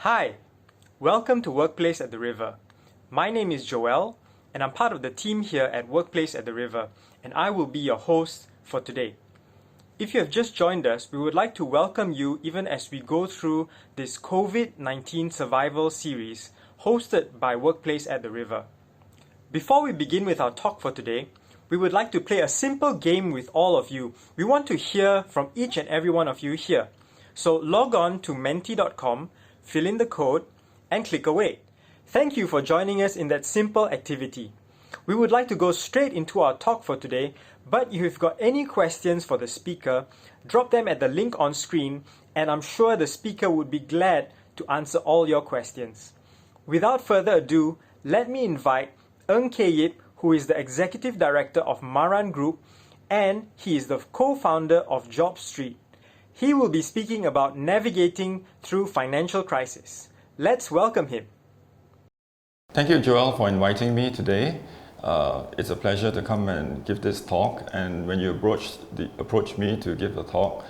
Hi, welcome to Workplace at the River. My name is Joel, and I'm part of the team here at Workplace at the River, and I will be your host for today. If you have just joined us, we would like to welcome you even as we go through this COVID-19 survival series hosted by Workplace at the River. Before we begin with our talk for today, we would like to play a simple game with all of you. We want to hear from each and every one of you here. So log on to menti.com, fill in the code, and click away. Thank you for joining us in that simple activity. We would like to go straight into our talk for today, but if you've got any questions for the speaker, drop them at the link on screen, and I'm sure the speaker would be glad to answer all your questions. Without further ado, let me invite Ng K Yip, who is the Executive Director of Maran Group, and he is the co-founder of Job Street. He will be speaking about navigating through financial crisis. Let's welcome him. Thank you, Joel, for inviting me today. It's a pleasure to come and give this talk. And when you approached me to give the talk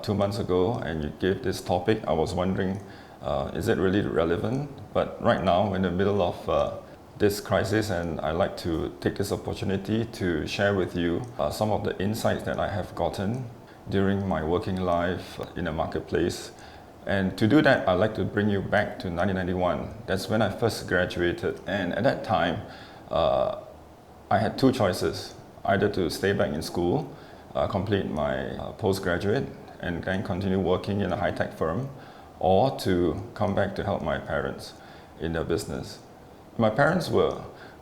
2 months ago and you gave this topic, I was wondering, is it really relevant? But right now, we're in the middle of this crisis, and I'd like to take this opportunity to share with you some of the insights that I have gotten during my working life in the marketplace. And to do that, I'd like to bring you back to 1991. That's when I first graduated. And at that time, I had two choices: either to stay back in school, complete my postgraduate, and then continue working in a high-tech firm, or to come back to help my parents in their business. My parents were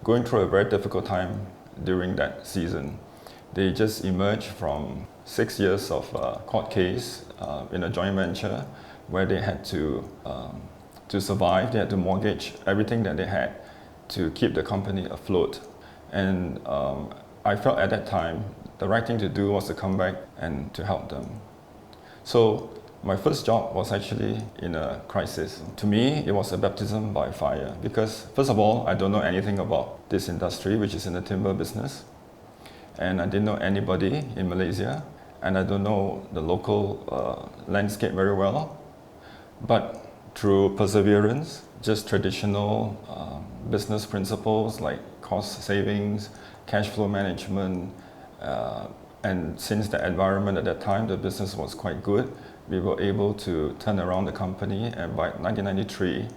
going through a very difficult time during that season. They just emerged from 6 years of court case in a joint venture where they had to survive. They had to mortgage everything that they had to keep the company afloat. And I felt at that time the right thing to do was to come back and to help them. So my first job was actually in a crisis. To me, it was a baptism by fire because, first of all, I don't know anything about this industry, which is in the timber business. And I didn't know anybody in Malaysia, and I don't know the local landscape very well. But through perseverance, just traditional business principles like cost savings, cash flow management, and since the environment at that time, the business was quite good, we were able to turn around the company, and by 1993,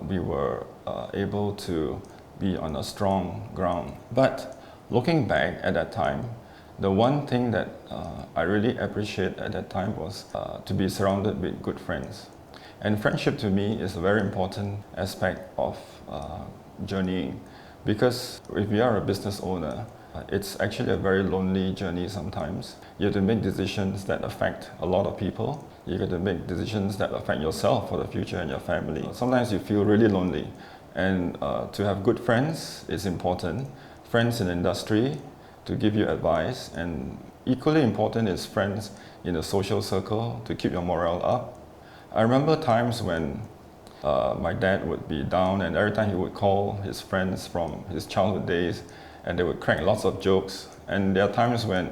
we were able to be on a strong ground. But looking back at that time, the one thing that I really appreciate at that time was to be surrounded with good friends. And friendship to me is a very important aspect of journeying, because if you are a business owner, it's actually a very lonely journey sometimes. You have to make decisions that affect a lot of people. You have to make decisions that affect yourself for the future and your family. Sometimes you feel really lonely, and to have good friends is important. Friends in the industry to give you advice, and equally important is friends in a social circle to keep your morale up. I remember times when my dad would be down, and every time he would call his friends from his childhood days, and they would crack lots of jokes. And there are times when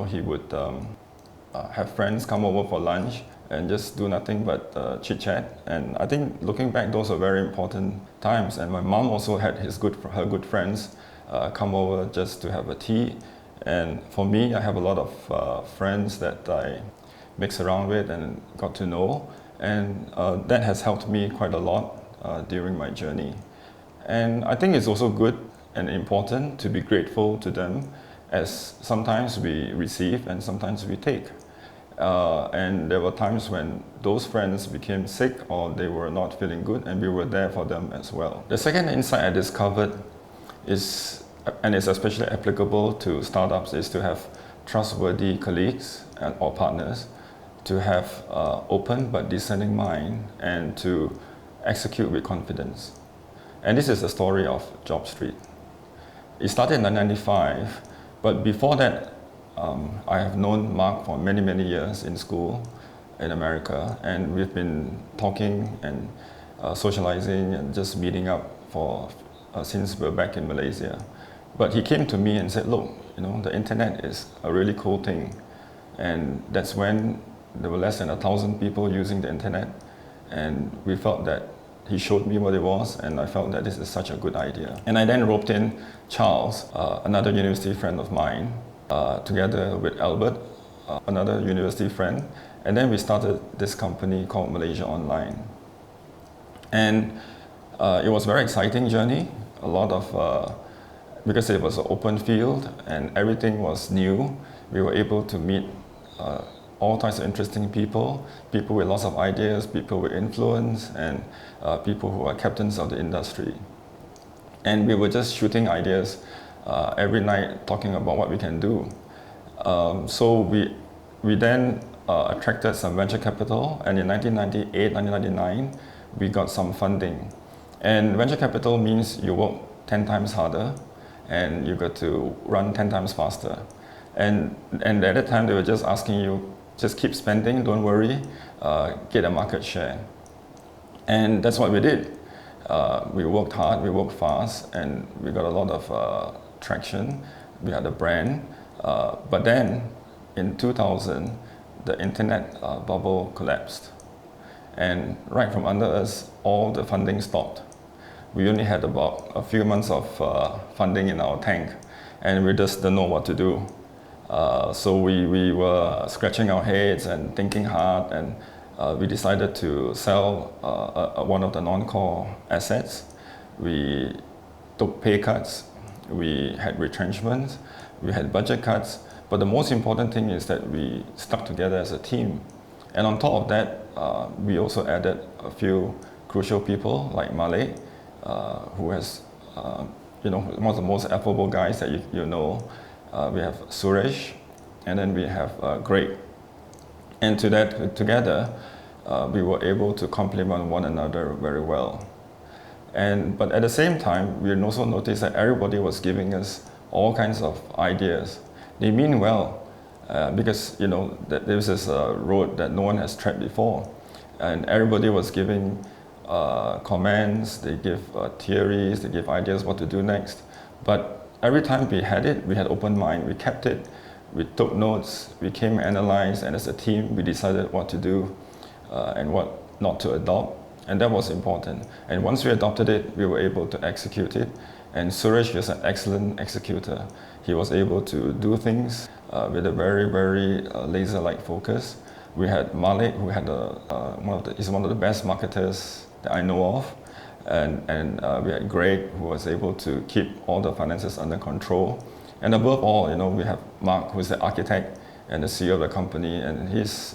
he would have friends come over for lunch and just do nothing but chit chat. And I think looking back, those are very important times. And my mom also had her good friends come over just to have a tea. And for me, I have a lot of friends that I mix around with and got to know, and that has helped me quite a lot during my journey. And I think it's also good and important to be grateful to them, as sometimes we receive and sometimes we take. And there were times when those friends became sick or they were not feeling good, and we were there for them as well. The second insight I discovered is, and it's especially applicable to startups, is to have trustworthy colleagues or partners, to have open but discerning mind, and to execute with confidence. And this is the story of Job Street. It started in 1995, but before that, I have known Mark for many, many years in school in America, and we've been talking and socializing and just meeting up since we're back in Malaysia. But he came to me and said, look, the internet is a really cool thing. And that's when there were less than 1,000 people using the internet. and we felt that he showed me what it was, and I felt that this is such a good idea. And I then roped in Charles, another university friend of mine, together with Albert, another university friend, and then we started this company called Malaysia Online. And it was a very exciting journey, a lot of, because it was an open field and everything was new, we were able to meet all types of interesting people, people with lots of ideas, people with influence, and people who are captains of the industry. And we were just shooting ideas every night, talking about what we can do. So we then attracted some venture capital, and in 1998, 1999, we got some funding. And venture capital means you work 10 times harder, and you got to run 10 times faster. And at that time, they were just asking you, just keep spending, don't worry, get a market share. And that's what we did. We worked hard, we worked fast, and we got a lot of traction. We had a brand. But then, in 2000, the internet bubble collapsed. And right from under us, all the funding stopped. We only had about a few months of funding in our tank, and we just didn't know what to do. So we were scratching our heads and thinking hard, and we decided to sell one of the non-core assets. We took pay cuts, we had retrenchments, we had budget cuts, but the most important thing is that we stuck together as a team. And on top of that, we also added a few crucial people like Malik, who has, one of the most affable guys that you know. We have Suresh, and then we have Greg. And together, we were able to complement one another very well. But at the same time, we also noticed that everybody was giving us all kinds of ideas. They mean well, because that this is a road that no one has tread before, and everybody was giving comments. They give theories, they give ideas what to do next. But every time we had open mind. We kept it. We took notes. We came and analyzed, and as a team, we decided what to do and what not to adopt. And that was important. And once we adopted it, we were able to execute it. And Suresh was an excellent executor. He was able to do things with a very, very laser-like focus. We had Malik, who had is one of the best marketers that I know of. And we had Greg, who was able to keep all the finances under control. And above all, we have Mark, who's the architect and the CEO of the company, and he's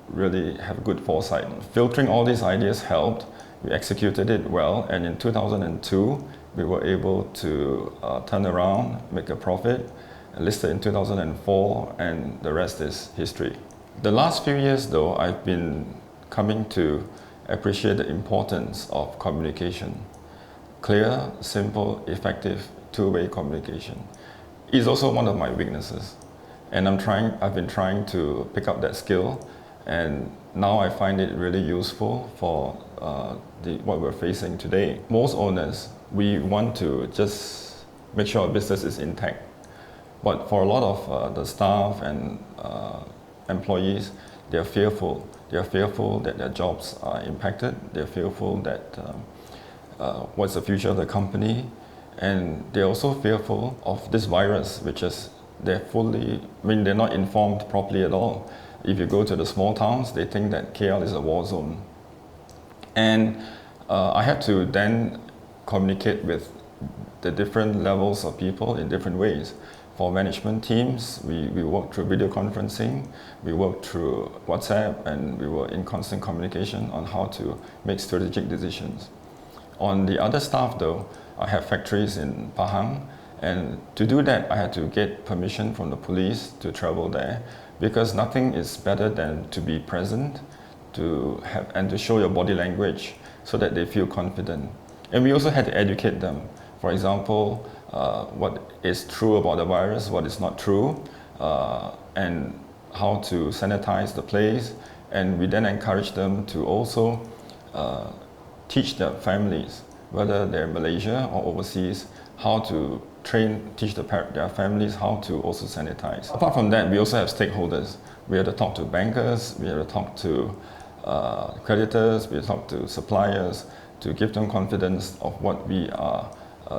really have good foresight. Filtering all these ideas helped. We executed it well, and in 2002, we were able to turn around, make a profit, listed in 2004, and the rest is history. The last few years, though, I've been coming to appreciate the importance of communication. Clear, simple, effective, two-way communication is also one of my weaknesses. And I've been trying to pick up that skill, and now I find it really useful for what we're facing today. Most owners, we want to just make sure our business is intact. But for a lot of the staff and employees, they're fearful. They're fearful that their jobs are impacted. They're fearful that what's the future of the company. And they're also fearful of this virus, which is they're not informed properly at all. If you go to the small towns, they think that KL is a war zone. And I had to then communicate with the different levels of people in different ways. For management teams, we worked through video conferencing, we worked through WhatsApp, and we were in constant communication on how to make strategic decisions. On the other staff, though, I have factories in Pahang, and to do that, I had to get permission from the police to travel there, because nothing is better than to be present, and to show your body language so that they feel confident. And we also had to educate them. For example, what is true about the virus, what is not true, and how to sanitize the place. And we then encourage them to also teach their families, whether they're in Malaysia or overseas, how to teach their families how to also sanitize. Apart from that, we also have stakeholders. We have to talk to bankers, we have to talk to creditors, we talk to suppliers to give them confidence of what we are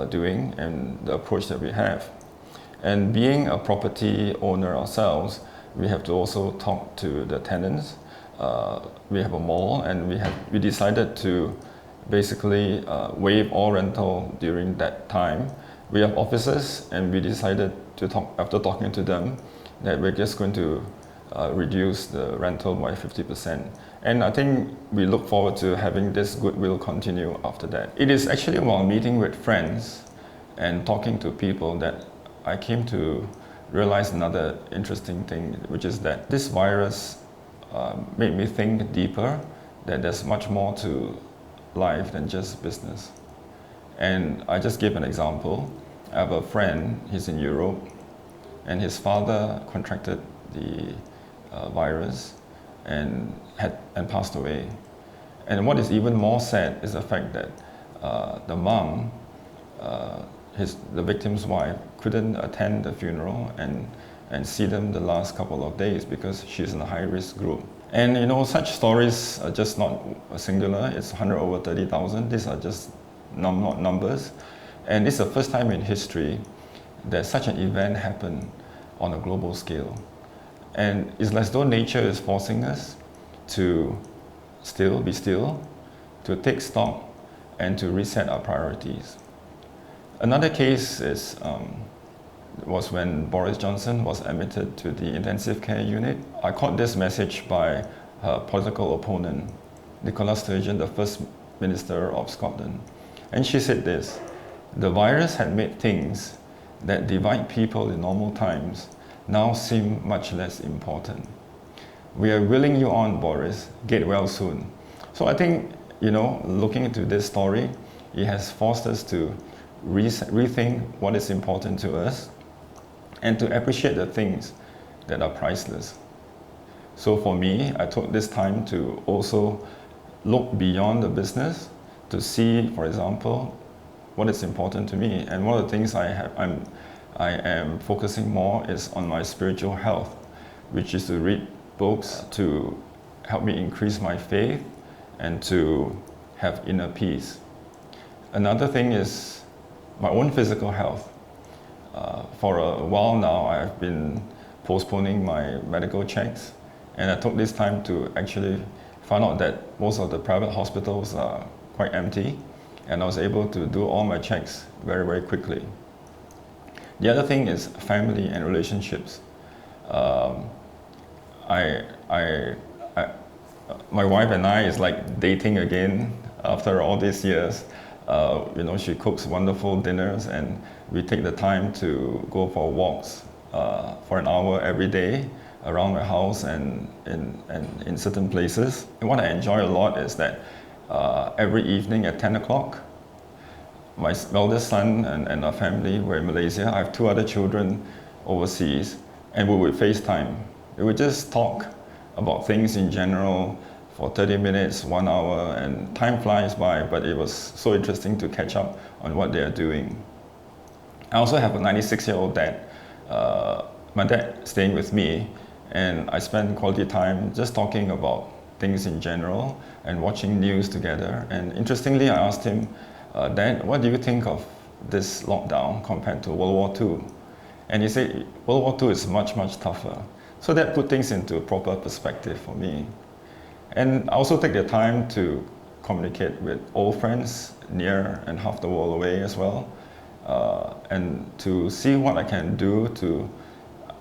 doing and the approach that we have. And being a property owner ourselves, we have to also talk to the tenants. We have a mall, and we decided to basically waive all rental during that time. We have offices, and we decided to talk, after talking to them, that we're just going to reduce the rental by 50%. And I think we look forward to having this goodwill continue after that. It is actually while meeting with friends and talking to people that I came to realize another interesting thing, which is that this virus made me think deeper, that there's much more to life than just business. And I just give an example. I have a friend, he's in Europe, and his father contracted the virus and passed away. And what is even more sad is the fact that the mom, the victim's wife, couldn't attend the funeral and see them the last couple of days because she's in a high-risk group. And you know, such stories are just not singular. It's 100 over 30,000. These are just not numbers. And it's the first time in history that such an event happened on a global scale. And it's as though nature is forcing us to be still, to take stock, and to reset our priorities. Another case was when Boris Johnson was admitted to the intensive care unit. I caught this message by her political opponent, Nicola Sturgeon, the First Minister of Scotland. And she said this: the virus had made things that divide people in normal times now seem much less important. We are willing you on, Boris. Get well soon. So I think, you know, looking into this story, it has forced us to rethink what is important to us and to appreciate the things that are priceless. So for me, I took this time to also look beyond the business to see, for example, what is important to me. And one of the things I am focusing more is on my spiritual health, which is to read books to help me increase my faith and to have inner peace. Another thing is my own physical health. For a while now, I've been postponing my medical checks, and I took this time to actually find out that most of the private hospitals are quite empty, and I was able to do all my checks very, very quickly. The other thing is family and relationships. My wife and I is like dating again after all these years. You know, she cooks wonderful dinners, and we take the time to go for walks for an hour every day around the house and in certain places. And what I enjoy a lot is that every evening at 10 o'clock, my eldest son and our family were in Malaysia. I have two other children overseas, and we would FaceTime. We would just talk about things in general for 30 minutes, 1 hour, and time flies by, but it was so interesting to catch up on what they are doing. I also have a 96-year-old dad. My dad staying with me, and I spend quality time just talking about things in general and watching news together. And interestingly, I asked him, Dad, what do you think of this lockdown compared to World War II? And he said, World War II is much, much tougher. So that put things into proper perspective for me. And I also take the time to communicate with old friends near and half the world away as well, and to see what I can do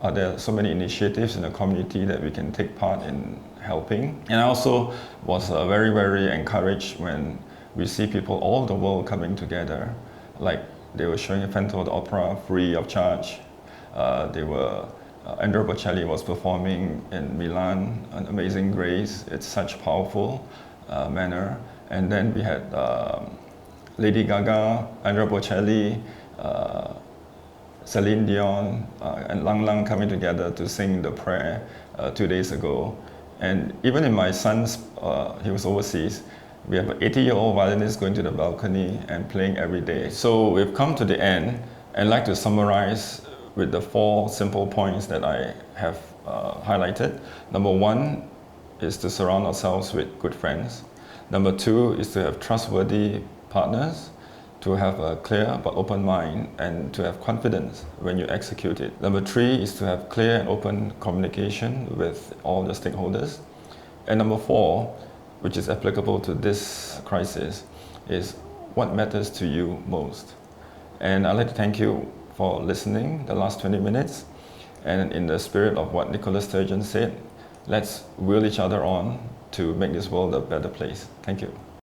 are there so many initiatives in the community that we can take part in helping. And I also was very, very encouraged when we see people all over the world coming together, like they were showing Phantom of the Opera free of charge. Andrea Bocelli was performing in Milan, an Amazing Grace. It's such powerful manner. And then we had Lady Gaga, Andrea Bocelli, Celine Dion, and Lang Lang coming together to sing the prayer 2 days ago. And even in my son's, he was overseas, we have an 80-year-old violinist going to the balcony and playing every day. So we've come to the end, and I'd like to summarize with the 4 simple points that I have highlighted. Number 1, is to surround ourselves with good friends. Number 2 is to have trustworthy partners, to have a clear but open mind, and to have confidence when you execute it. Number 3 is to have clear and open communication with all the stakeholders. And number 4, which is applicable to this crisis, is what matters to you most. And I'd like to thank you for listening the last 20 minutes. And in the spirit of what Nicholas Sturgeon said, let's wheel each other on to make this world a better place. Thank you.